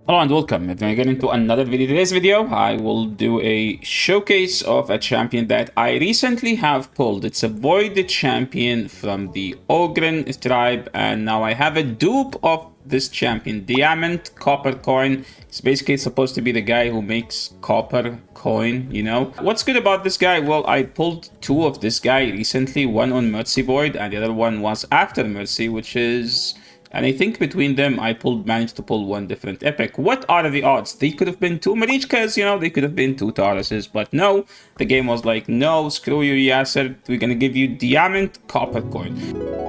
Hello and welcome. If I get into another video, today's video, I will do a showcase of a champion that I recently have pulled. It's a void champion from the Ogren tribe, and now I have a dupe of this champion, Diamant Coppercoin. It's basically supposed to be the guy who makes copper coin, you know. What's good about this guy? Well, I pulled two of this guy recently, one on Mercy Void and the other one was after Mercy, which is... And I think between them, I managed to pull one different epic. What are the odds? They could have been two Marichkas, you know, they could have been two Tauruses. But no, the game was like, no, screw you, Yasser. We're gonna give you Diamant Coppercoin.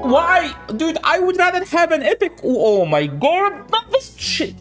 Why? Dude, I would rather have an epic. Oh my god, not this shit.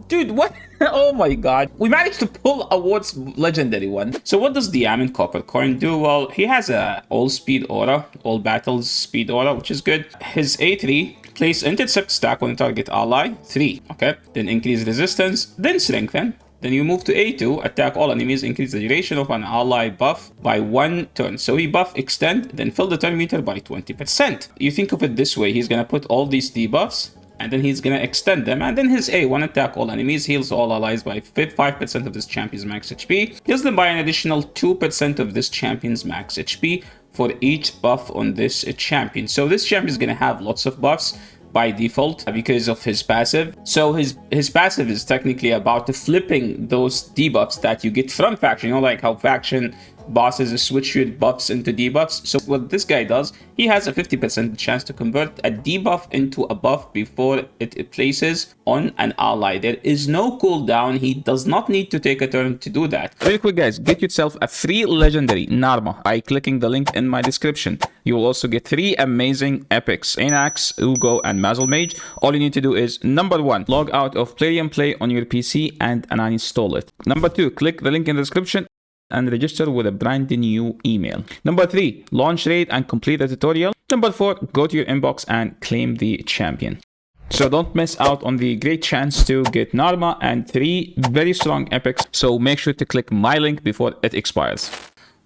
Dude, what? Oh my god. We managed to pull a Ward's legendary one. So what does Diamant Coppercoin do? Well, he has a all speed aura, all battles speed aura, which is good. His A3, place intercept stack on the target ally, 3, okay? Then increase resistance, then strengthen. Then you move to A2, attack all enemies, increase the duration of an ally buff by 1 turn. So he buff extend, then fill the turn meter by 20%. You think of it this way, he's gonna put all these debuffs, and then he's gonna extend them, and then his A1 attack all enemies, heals all allies by 5% of this champion's max HP, heals them by an additional 2% of this champion's max HP for each buff on this champion. So this champion is gonna have lots of buffs by default because of his passive. So his passive is technically about flipping those debuffs that you get from faction, you know, like how faction bosses switch your buffs into debuffs. So what this guy does, he has a 50% chance to convert a debuff into a buff before it places on an ally. There is no cooldown. He does not need to take a turn to do that. Real quick guys, get yourself a free legendary Narma by clicking the link in my description. You will also get 3 amazing epics, Anax, Uugo, and Mausoleum Mage. All you need to do is, number 1, log out of Play and Play on your PC and uninstall it. Number 2, click the link in the description and register with a brand new email. Number 3, launch raid and complete the tutorial. Number 4, go to your inbox and claim the champion. So don't miss out on the great chance to get Narma and 3 very strong epics. So make sure to click my link before it expires.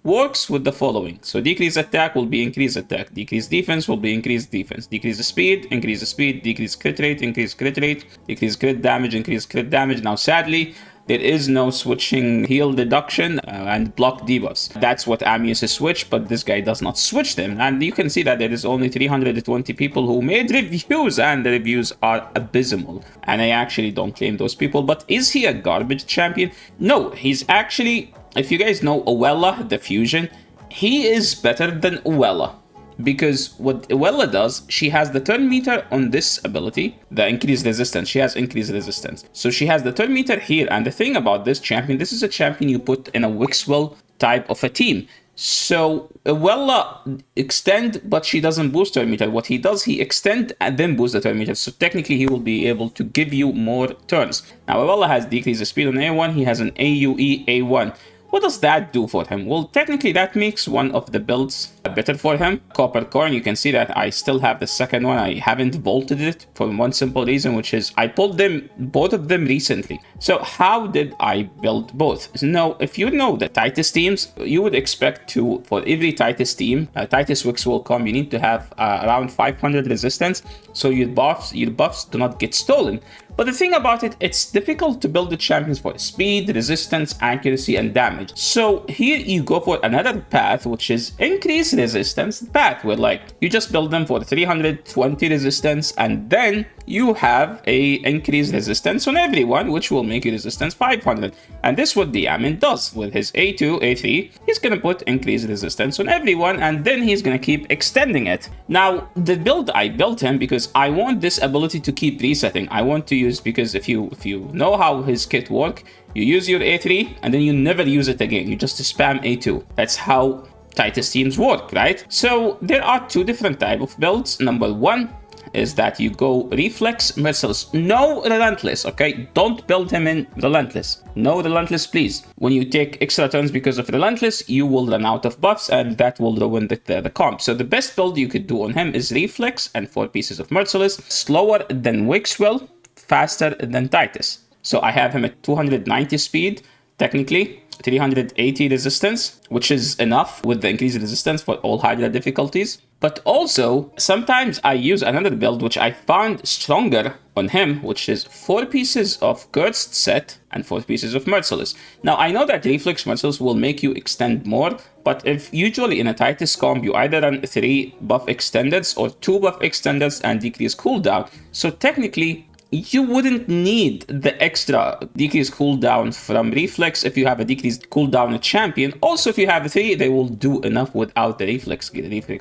Works with the following. So decrease attack will be increase attack, decrease defense will be increase defense, decrease speed, increase speed, decrease crit rate, increase crit rate, decrease crit damage, increase crit damage. Now sadly, there is no switching heal deduction and block debuffs. That's what Amius switch, but this guy does not switch them. And you can see that there is only 320 people who made reviews, and the reviews are abysmal. And I actually don't claim those people, but is he a garbage champion? No, he's actually, if you guys know Uella, the fusion, he is better than Uella. Because what Uella does, she has the turn meter on this ability, the increased resistance. She has increased resistance. So she has the turn meter here. And the thing about this champion, this is a champion you put in a Wixwell type of a team. So Uella extend, but she doesn't boost turn meter. What he does, he extend and then boost the turn meter. So technically he will be able to give you more turns. Now Uella has decreased speed on A1. He has an AUE A1. What does that do for him? Well, technically that makes one of the builds better for him. Coppercoin, you can see that I still have the second one. I haven't bolted it for one simple reason, which is I pulled them, both of them recently. So how did I build both? Now, if you know the Titus teams, you would expect to, for every Titus team, Titus Wix will come, you need to have around 500 resistance, so your buffs do not get stolen. But the thing about it, it's difficult to build the champions for speed, resistance, accuracy, and damage. So here you go for another path, which is increase resistance path, where like you just build them for 320 resistance, and then you have a increased resistance on everyone, which will make your resistance 500. And this is what Diamant does with his A2, A3. He's gonna put increased resistance on everyone, and then he's gonna keep extending it. Now, the build I built him because I want this ability to keep resetting. I want to use, because if you know how his kit work, you use your A3 and then you never use it again. You just spam A2. That's how Titus teams work, right? So there are 2 different type of builds. Number 1 is that you go reflex, merciless, no relentless, okay? Don't build him in relentless. No relentless, please. When you take extra turns because of relentless, you will run out of buffs, and that will ruin the comp. So the best build you could do on him is reflex and 4 pieces of merciless, slower than Wixwell, faster than Titus. So I have him at 290 speed, technically 380 resistance, which is enough with the increased resistance for all Hydra difficulties. But also, sometimes I use another build which I found stronger on him, which is 4 pieces of Cursed set and 4 pieces of Merciless. Now, I know that Reflex Merciless will make you extend more, but if usually in a Titus comp, you either run 3 buff extendeds or 2 buff extendeds and decrease cooldown. So technically, you wouldn't need the extra decreased cooldown from Reflex if you have a decreased cooldown champion. Also, if you have 3, they will do enough without the Reflex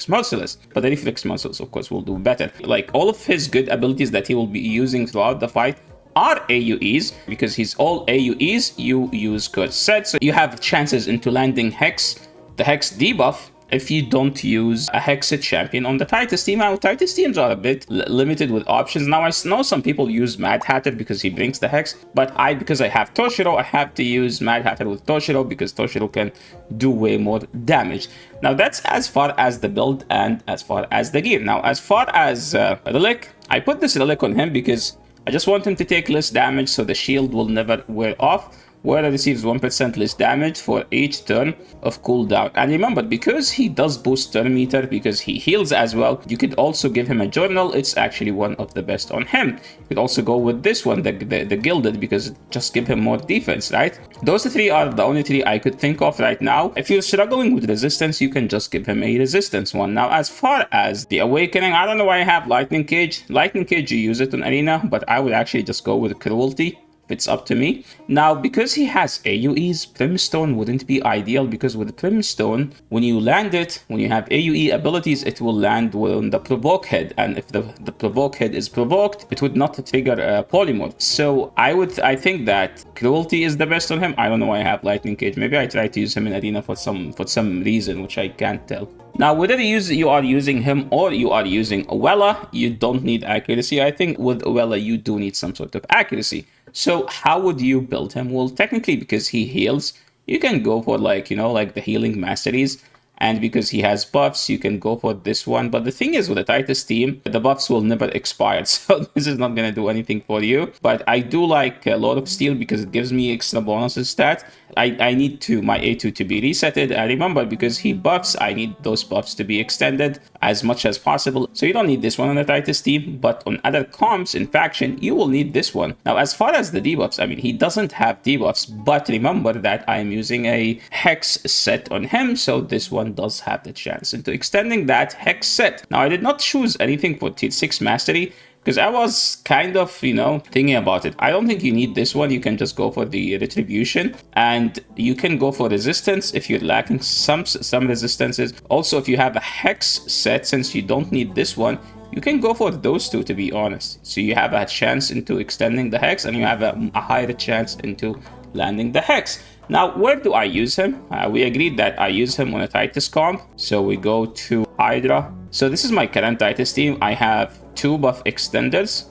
Merciless. But the Reflex Merciless, of course, will do better. Like, all of his good abilities that he will be using throughout the fight are AUEs, because he's all AUEs, you use Curse set, so you have chances into landing Hex, the Hex debuff, if you don't use a Hexed champion on the Titus team. Now, Titus teams are a bit limited with options. Now, I know some people use Mad Hatter because he brings the Hex, but because I have Toshiro, I have to use Mad Hatter with Toshiro because Toshiro can do way more damage. Now, that's as far as the build and as far as the gear. Now, as far as Relic, I put this Relic on him because I just want him to take less damage so the shield will never wear off, where it receives 1% less damage for each turn of cooldown. And remember, because he does boost turn meter, because he heals as well, you could also give him a journal. It's actually one of the best on him. You could also go with this one, the Gilded, because it just give him more defense, right? Those 3 are the only 3 I could think of right now. If you're struggling with resistance, you can just give him a resistance one. Now, as far as the Awakening, I don't know why I have Lightning Cage. Lightning Cage, you use it on Arena, but I would actually just go with Cruelty. It's up to me. Now, because he has AUEs, Brimstone wouldn't be ideal, because with Brimstone, when you land it, when you have AUE abilities, it will land on the Provoke head, and if the Provoke head is provoked, it would not trigger Polymorph. So I think that Cruelty is the best on him. I don't know why I have Lightning Cage. Maybe I try to use him in Arena for some reason, which I can't tell. Now, whether you are using him or you are using Uella, you don't need accuracy. I think with Uella, you do need some sort of accuracy. So how would you build him? Well, technically, because he heals, you can go for like the healing masteries. And because he has buffs, you can go for this one. But the thing is, with the Titus team, the buffs will never expire. So this is not going to do anything for you. But I do like Lord of Steel because it gives me extra bonuses stat. I need my A2 to be resetted. And remember, because he buffs, I need those buffs to be extended as much as possible. So you don't need this one on the Titus team. But on other comps in faction, you will need this one. Now, as far as the debuffs, I mean, he doesn't have debuffs. But remember that I'm using a Hex set on him. So this one does have the chance into extending that Hex set. Now, I did not choose anything for tier 6 mastery because I was kind of, thinking about it. I don't think you need this one. You can just go for the retribution, and you can go for resistance if you're lacking some resistances. Also, if you have a Hex set, since you don't need this one, you can go for those 2, to be honest. So you have a chance into extending the Hex, and you have a higher chance into landing the Hex. Now, where do I use him? We agreed that I use him on a Titus comp. So we go to Hydra. So this is my current Titus team. I have 2 buff extenders.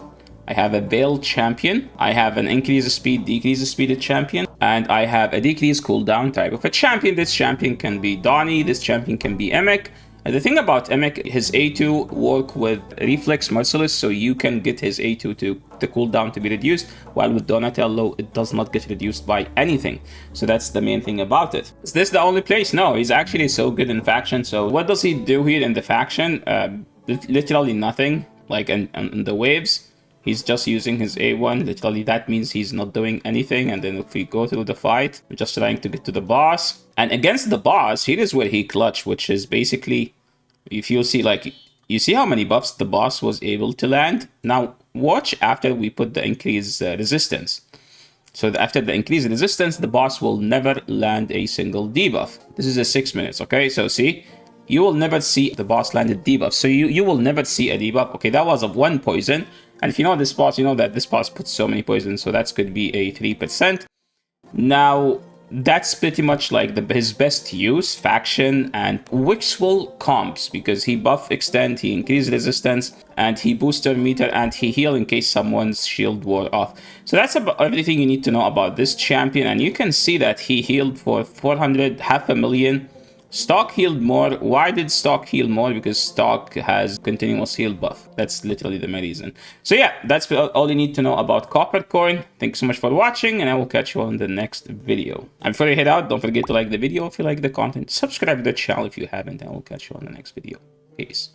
I have a Veil champion. I have an increase speed, decrease speed champion. And I have a decrease cooldown type of a champion. This champion can be Donnie. This champion can be Emek. The thing about Emek, his A2 work with Reflex Merciless, so you can get his A2 to the cooldown to be reduced, while with Donatello, it does not get reduced by anything. So that's the main thing about it. Is this the only place? No, he's actually so good in faction. So what does he do here in the faction? Literally nothing, like in the waves. He's just using his A1. Literally, that means he's not doing anything. And then if we go through the fight, we're just trying to get to the boss. And against the boss, here is where he clutch, which is basically, if you see, you see how many buffs the boss was able to land? Now, watch after we put the increased resistance. So after the increased resistance, the boss will never land a single debuff. This is a 6 minutes, okay? So see, you will never see the boss landed debuff. So you will never see a debuff. Okay, that was a 1 poison. And if you know this boss, you know that this boss puts so many poisons. So that could be a 3%. Now, that's pretty much like his best use, faction, and Wixwell comps, because he buff extend, he increase resistance, and he booster meter, and he heal in case someone's shield wore off. So that's about everything you need to know about this champion, and you can see that he healed for 400, 500,000. Stock healed more. Why did stock heal more? Because stock has continuous heal buff. That's literally the main reason. So yeah, that's all you need to know about Coppercoin. Thanks so much for watching, and I will catch you on the next video. And before you head out, don't forget to like the video if you like the content. Subscribe to the channel if you haven't, and I will catch you on the next video. Peace.